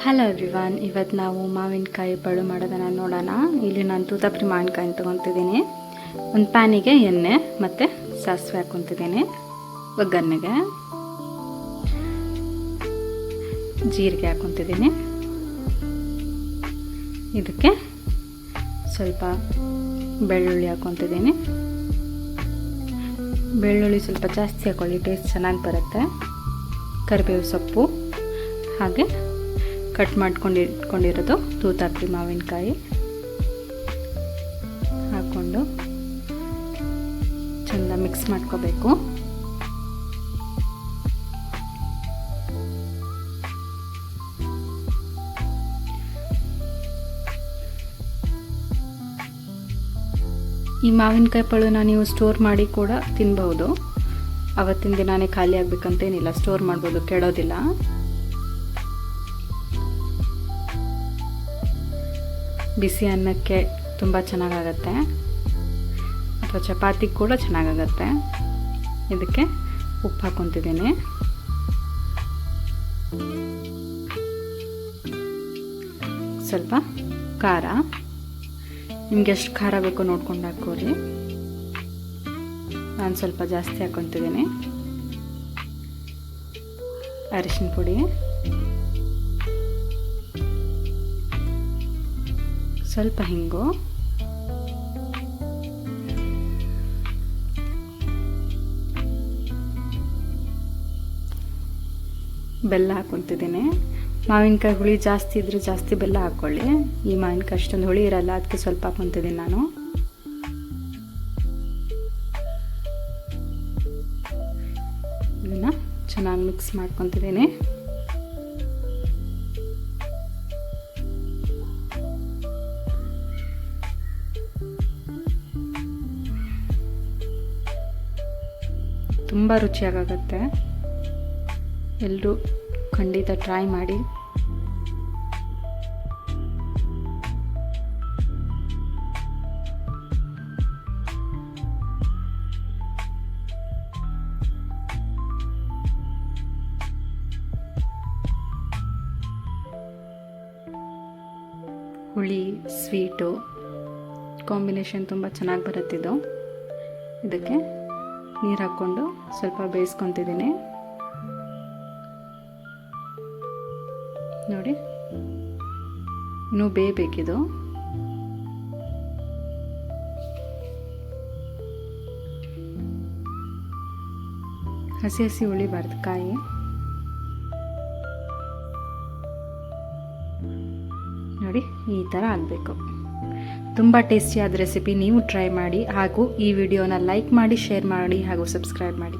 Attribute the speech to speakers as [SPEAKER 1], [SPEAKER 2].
[SPEAKER 1] Hello everyone, ಇವತ್ತು ನಾವು ಮಾವಿನಕಾಯಿ ಬಳ್ಳು ಮಾಡೋದನ್ನು ನೋಡೋಣ. ಇಲ್ಲಿ ನಾನು ತೂತಾಪುರಿ ಮಾವಿನಕಾಯಿ ತೊಗೊತಿದ್ದೀನಿ. ಒಂದು ಪ್ಯಾನಿಗೆ ಎಣ್ಣೆ ಮತ್ತು ಸಾಸಿವೆ ಹಾಕ್ಕೊತಿದ್ದೀನಿ. ಒಗ್ಗರಣೆಗೆ ಜೀರಿಗೆ ಹಾಕ್ಕೊತಿದ್ದೀನಿ. ಇದಕ್ಕೆ ಸ್ವಲ್ಪ ಬೆಳ್ಳುಳ್ಳಿ ಹಾಕ್ಕೊತಿದ್ದೀನಿ. ಬೆಳ್ಳುಳ್ಳಿ ಸ್ವಲ್ಪ ಜಾಸ್ತಿ ಹಾಕ್ಕೊಳ್ಳಿ, ಟೇಸ್ಟ್ ಚೆನ್ನಾಗಿ ಬರುತ್ತೆ. ಕರಿಬೇವು ಸೊಪ್ಪು ಹಾಗೆ ಕಟ್ ಮಾಡ್ಕೊಂಡು ಇಟ್ಕೊಂಡಿರೋದು ತೂತಾಪುರಿ ಮಾವಿನಕಾಯಿ ಹಾಕ್ಕೊಂಡು ಚೆಂದ ಮಿಕ್ಸ್ ಮಾಡ್ಕೋಬೇಕು. ಈ ಮಾವಿನಕಾಯಿ ಪಳನ್ನ ನೀವು ಸ್ಟೋರ್ ಮಾಡಿ ಕೂಡ ತಿನ್ಬಹುದು. ಅವತ್ತಿನ ದಿನಾನೇ ಖಾಲಿ ಆಗಬೇಕಂತೇನಿಲ್ಲ, ಸ್ಟೋರ್ ಮಾಡ್ಬೋದು, ಕೆಡೋದಿಲ್ಲ. ಬಿಸಿ ಅನ್ನಕ್ಕೆ ತುಂಬ ಚೆನ್ನಾಗಾಗತ್ತೆ, ಅಥವಾ ಚಪಾತಿಗೆ ಕೂಡ ಚೆನ್ನಾಗಾಗತ್ತೆ. ಇದಕ್ಕೆ ಉಪ್ಪು ಹಾಕ್ಕೊತಿದ್ದೀನಿ. ಸ್ವಲ್ಪ ಖಾರ, ನಿಮ್ಗೆ ಎಷ್ಟು ಖಾರ ಬೇಕೋ ನೋಡ್ಕೊಂಡು ಹಾಕ್ಕೊಳ್ಳಿ. ನಾನು ಸ್ವಲ್ಪ ಜಾಸ್ತಿ ಹಾಕ್ಕೊತಿದ್ದೀನಿ. ಅರಿಶಿನ ಪುಡಿ, ಸ್ವಲ್ಪ ಹಿಂಗು, ಬೆಲ್ಲ ಹಾಕ್ಕೊತಿದ್ದೀನಿ. ಮಾವಿನಕಾಯಿ ಹುಳಿ ಜಾಸ್ತಿ ಇದ್ರೆ ಜಾಸ್ತಿ ಬೆಲ್ಲ ಹಾಕ್ಕೊಳ್ಳಿ. ಈ ಮಾವಿನಕಾಯಿ ಅಷ್ಟೊಂದು ಹುಳಿ ಇರಲ್ಲ, ಅದಕ್ಕೆ ಸ್ವಲ್ಪ ಹಾಕ್ಕೊತಿದ್ದೀನಿ ನಾನು. ಇದನ್ನು ಚೆನ್ನಾಗಿ ಮಿಕ್ಸ್ ಮಾಡ್ಕೊತಿದ್ದೀನಿ. ತುಂಬ ರುಚಿಯಾಗುತ್ತೆ. ಎಲ್ಲರೂ ಖಂಡಿತ ಟ್ರೈ ಮಾಡಿ. ಹುಳಿ ಸ್ವೀಟು ಕಾಂಬಿನೇಷನ್ ತುಂಬ ಚೆನ್ನಾಗಿ ಬರುತ್ತಿದ್ದು. ಇದಕ್ಕೆ ನೀರು ಹಾಕ್ಕೊಂಡು ಸ್ವಲ್ಪ ಬೇಯಿಸ್ಕೊತಿದ್ದೀನಿ. ನೋಡಿ, ಇನ್ನೂ ಬೇಯಬೇಕಿದು. ಹಸಿ ಹಸಿ ಉಳಿಬಾರ್ದು ಕಾಯಿ. ನೋಡಿ, ಈ ಥರ ಆಗಬೇಕು. ತುಂಬ ಟೇಸ್ಟಿಯಾದ ರೆಸಿಪಿ, ನೀವು ಟ್ರೈ ಮಾಡಿ. ಹಾಗೂ ಈ ವಿಡಿಯೋನ ಲೈಕ್ ಮಾಡಿ, ಶೇರ್ ಮಾಡಿ ಹಾಗೂ ಸಬ್ಸ್ಕ್ರೈಬ್ ಮಾಡಿ.